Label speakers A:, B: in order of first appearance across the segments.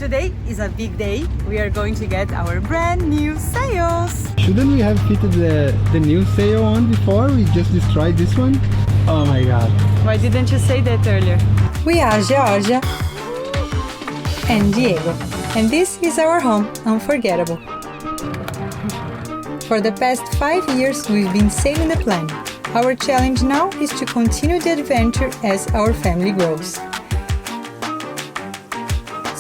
A: Today is a big day. We are going to get our brand new sails.
B: Shouldn't we have fitted the new sail on before? We just destroyed this one? Oh my god.
A: Why didn't you say that earlier?
C: We are Georgia and Diego, and this is our home, Unforgettable. For the past 5 years, we've been sailing the planet. Our challenge now is to continue the adventure as our family grows.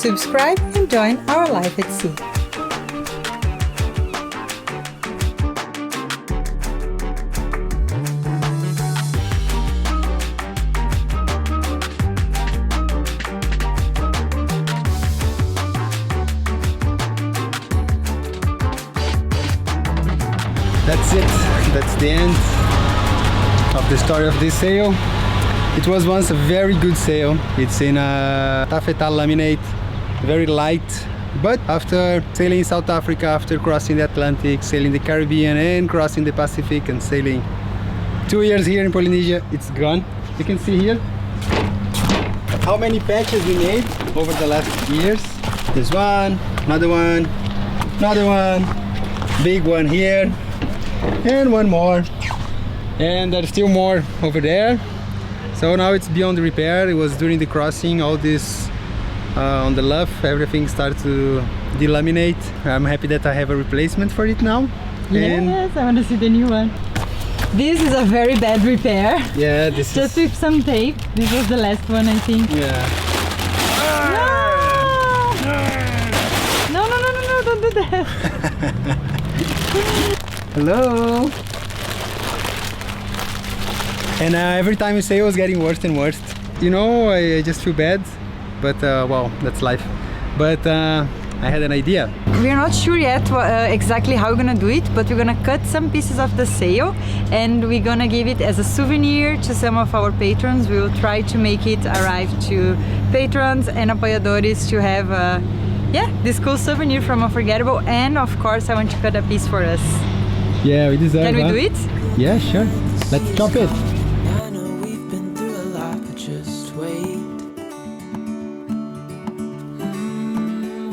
C: Subscribe and join our life at sea.
B: That's it. That's the end of the story of this sail. It was once a very good sail. It's in a taffetal laminate, very light. But after sailing in South Africa, after crossing the Atlantic, sailing the Caribbean and crossing the Pacific and sailing 2 years here in Polynesia, it's gone. You can see here how many patches we made over the last years. There's one, another one, another one, big one here, and one more, and there's still more over there. So now it's beyond repair. It was during the crossing, all this on the luff, everything started to delaminate. I'm happy that I have a replacement for it now.
A: Yes, I want to see the new one. This is a very bad repair.
B: Yeah, this
A: Just
B: is...
A: with some tape. This was the last one, I think.
B: Yeah.
A: No, no, no, no, no, don't do that.
B: Hello. And every time you say it was getting worse and worse. You know, I just feel bad, but wow, that's life. But I had an idea.
A: We're not sure yet exactly how we're gonna do it, but we're gonna cut some pieces of the sail and we're gonna give it as a souvenir to some of our patrons. We will try to make it arrive to patrons and apoiadores to have this cool souvenir from Unforgettable, and of course I want to cut a piece for us.
B: Yeah, we deserve.
A: Can we do it?
B: Yeah, sure. Let's chop it.
D: I know we've been through a lot, but just wait.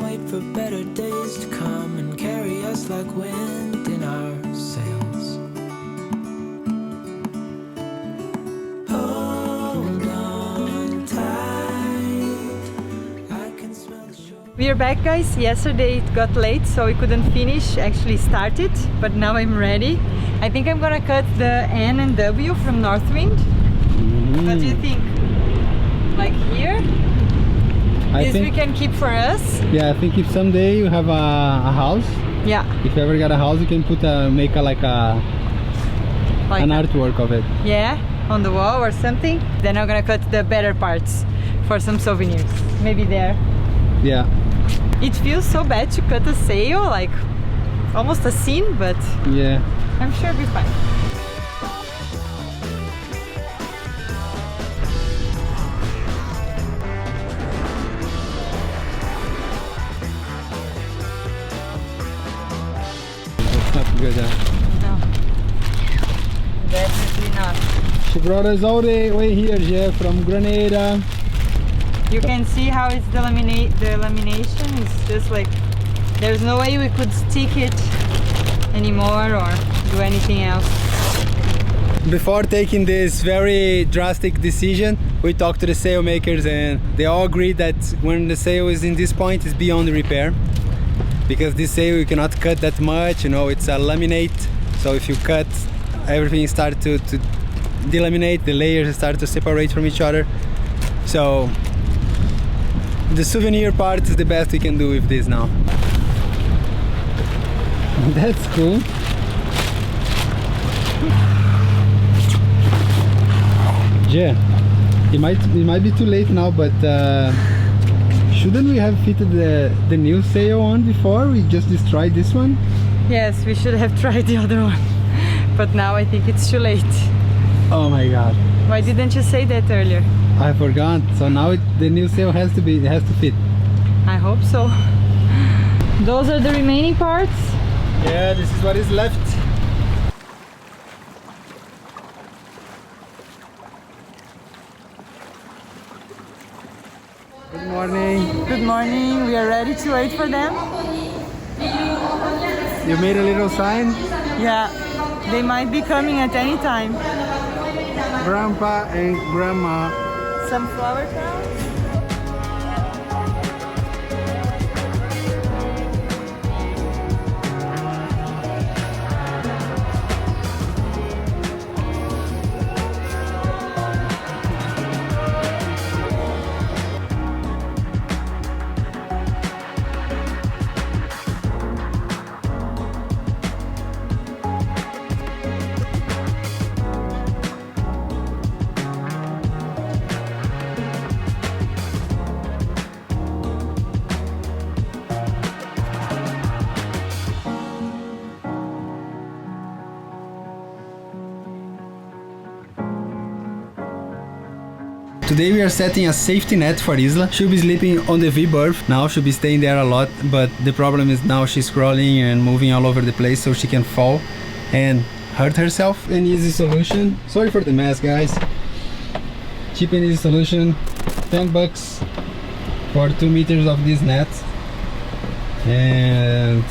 D: Wait for better days to come and carry us like wind in our sails. Hold on tight. I can smell the shore.
A: We are back, guys. Yesterday it got late, so we couldn't finish, actually start it, but now I'm ready. I think I'm gonna cut the N and W from Northwind. What do you think? Like here? This we can keep for us.
B: Yeah, I think if someday you have a house,
A: Yeah.
B: if you ever got a house, you can put make an artwork of it.
A: Yeah, on the wall or something. Then I'm gonna cut the better parts for some souvenirs. Maybe there.
B: Yeah.
A: It feels so bad to cut a sail, like almost a scene, but
B: Yeah.
A: I'm sure it'll be fine.
B: That's not good.
A: No, definitely not.
B: She brought us all the way here, yeah, from Grenada.
A: You can see how it's the lamination is just like, there's no way we could stick it anymore or do anything else.
B: Before taking this very drastic decision, we talked to the sail makers and they all agreed that when the sail is in this point, it's beyond repair. Because this sail you cannot cut that much, you know, it's a laminate. So if you cut, everything starts to delaminate, the layers start to separate from each other. So the souvenir part is the best we can do with this now. That's cool. Yeah, it might be too late now, but shouldn't we have fitted the new sail on before? We just destroyed this one?
A: Yes, we should have tried the other one, but now I think it's too late.
B: Oh my god.
A: Why didn't you say that earlier?
B: I forgot. So now the new sail has to fit.
A: I hope so. Those are the remaining parts.
B: Yeah, this is what is left. Good morning.
A: Good morning. We are ready to wait for them.
B: You made a little sign?
A: Yeah, they might be coming at any time.
B: Grandpa and Grandma.
A: Some flower crowns.
B: Today we are setting a safety net for Isla. She'll be sleeping on the V-berth. Now she'll be staying there a lot, but the problem is now she's crawling and moving all over the place, so she can fall and hurt herself. An easy solution. Sorry for the mess, guys. Cheap and easy solution. $10 for 2 meters of this net. And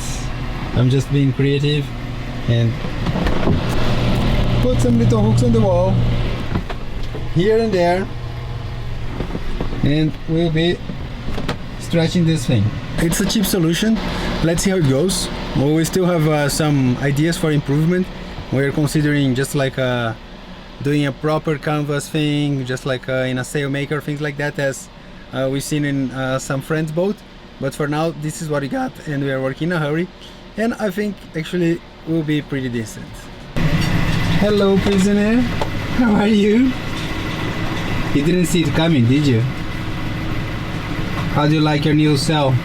B: I'm just being creative and put some little hooks on the wall here and there, and we'll be stretching this thing. It's a cheap solution. Let's see how it goes. Well, we still have some ideas for improvement. We're considering just like doing a proper canvas thing, just like in a sailmaker, things like that, as we've seen in some friends' boat. But for now, this is what we got, and we are working in a hurry, and I think actually will be pretty decent. Hello, prisoner. How are you? You didn't see it coming, did you? How do you like your new cell?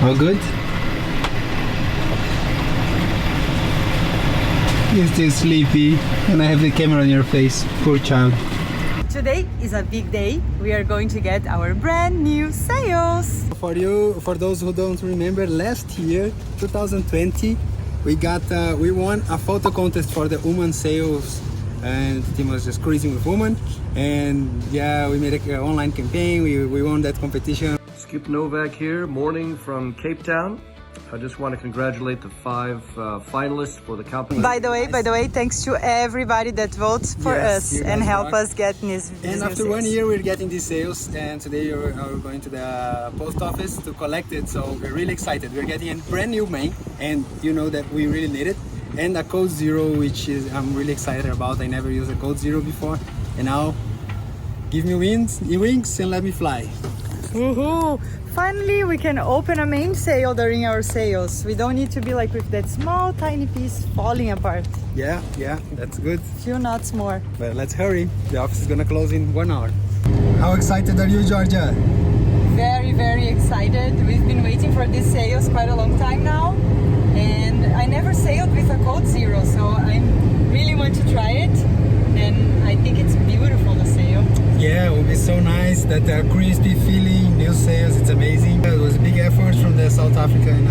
B: All good? You're still sleepy, and I have the camera on your face. Poor child.
A: Today is a big day. We are going to get our brand new sails.
B: For those who don't remember, last year, 2020, we won a photo contest for the woman sails, and the team was just cruising with women. And yeah, we made an online campaign. We won that competition.
E: Skip Novak here, morning from Cape Town. I just want to congratulate the 5 finalists for the competition.
A: By the way, thanks to everybody that votes for us and help us get these
B: And after 1 year, we're getting these sails, and today we're going to the post office to collect it. So we're really excited. We're getting a brand new main, and you know that we really need it. And a Code Zero, which is I'm really excited about. I never used a Code Zero before, and now give me wings and let me fly.
A: Woohoo! Finally, we can open a mainsail during our sails. We don't need to be like with that small, tiny piece falling apart.
B: Yeah, that's good.
A: Few knots more.
B: But let's hurry. The office is gonna close in 1 hour. How excited are you, Georgia?
A: Very, very excited. We've been waiting for these sails quite a long time now. And I never sailed with a Code Zero, so I really want to try it. And I think it's beautiful, the sail.
B: Yeah, it will be so nice. That crispy feeling, new sails, it's amazing. It was a big effort from the South African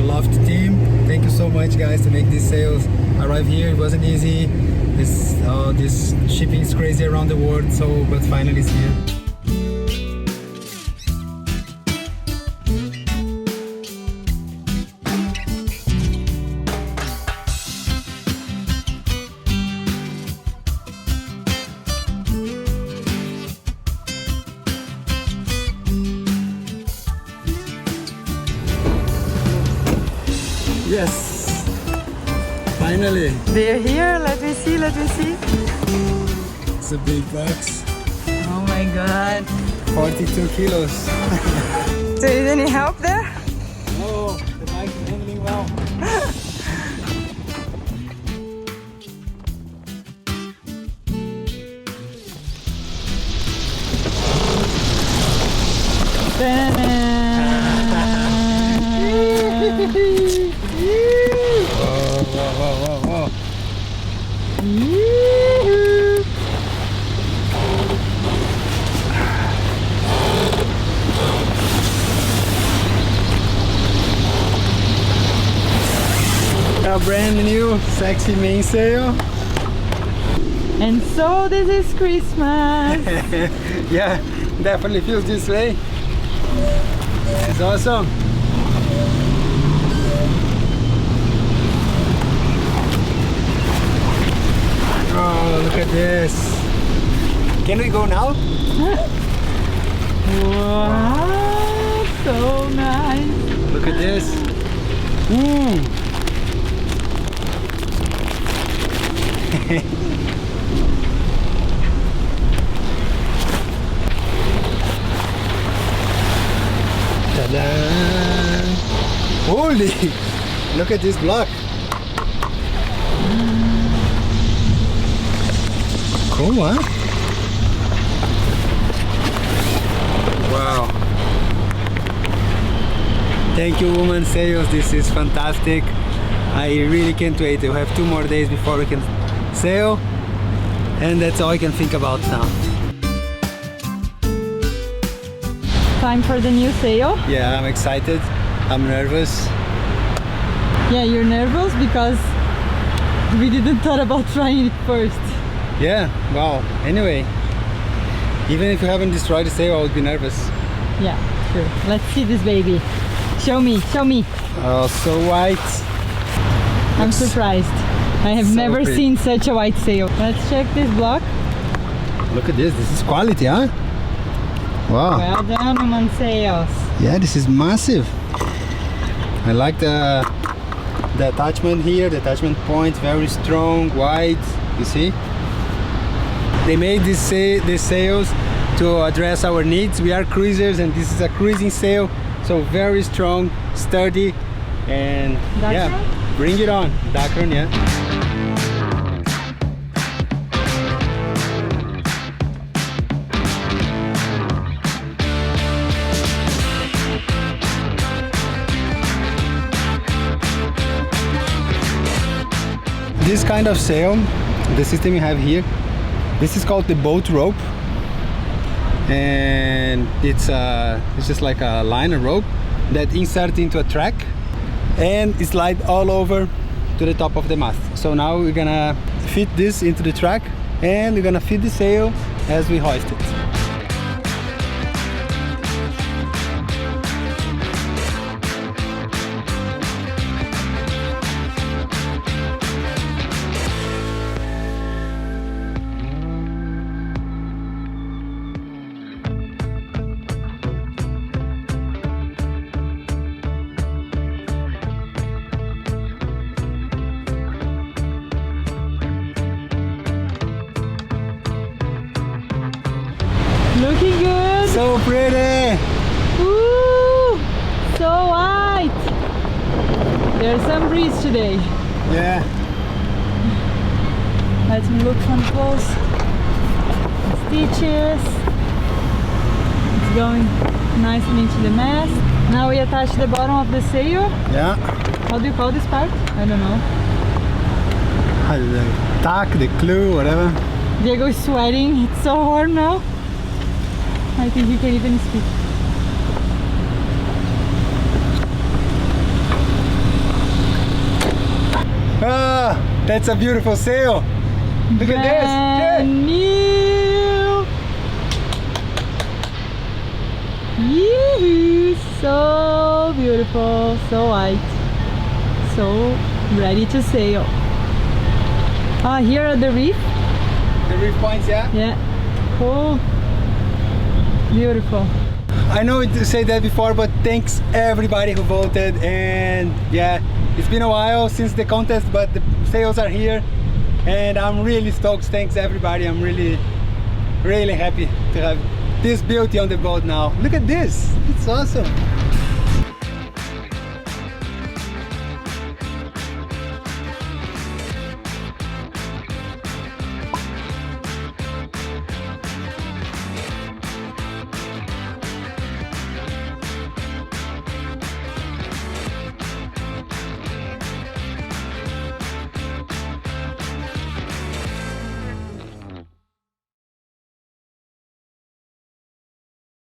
B: Loft team. Thank you so much, guys, to make these sails arrive here. It wasn't easy. This shipping is crazy around the world, but finally it's here. Yes, finally.
A: They're here. Let me see.
B: It's a big box.
A: Oh my God.
B: 42 kilos.
A: Do you need any help there?
B: Oh, the bike is handling well. Whoa. A brand new sexy mainsail.
A: And so this is Christmas.
B: Yeah, Definitely feels this way. It's awesome. Oh, look at this. Can we go now?
A: Wow, so nice.
B: Look at this. Ta-da! Holy! Look at this block. Cool, huh? Wow. Thank you, Woman Sails. This is fantastic. I really can't wait. We have 2 more days before we can sail, and that's all I can think about now.
A: Time for the new sail.
B: Yeah, I'm excited. I'm nervous.
A: Yeah, you're nervous because we didn't thought about trying it first.
B: Yeah, wow. Anyway, even if you haven't destroyed the sail, I would be nervous.
A: Yeah, sure. Let's see this baby. Show me, show me.
B: Oh, so white.
A: I'm surprised. I have
B: so
A: never
B: pretty.
A: seen such a white sail. Let's check this block.
B: Look at this. This is quality, huh? Wow.
A: Well done, Woman Sails.
B: Yeah, this is massive. I like the attachment here, the attachment point, very strong, wide, you see? They made these sails to address our needs. We are cruisers and this is a cruising sail, so very strong, sturdy, and yeah, bring it on. Dakron, yeah. This kind of sail, the system you have here, this is called the boat rope, and it's just like a line, a rope that inserts into a track and it slides all over to the top of the mast. So now we're gonna fit this into the track and we're gonna fit the sail as we hoist it.
A: Looking good.
B: So pretty!
A: Ooh, so white. There's some breeze today.
B: Yeah.
A: Let me look from close. Stitches. It's going nicely into the mast. Now we attach the bottom of the sail.
B: Yeah.
A: How do you call this part? I don't know.
B: The tack, the clue, whatever.
A: Diego is sweating. It's so warm now. I think he can even speak.
B: Ah, that's a beautiful sail. Look at this.
A: Brand new. Yee-hoo. So beautiful, so white, so ready to sail. Ah, here are the reef.
B: The reef points, yeah?
A: Yeah, cool. Beautiful.
B: I know to say that before, but thanks everybody who voted, and yeah, it's been a while since the contest, but the sails are here and I'm really stoked. Thanks everybody. I'm really happy to have this beauty on the boat now. Look at this, it's awesome.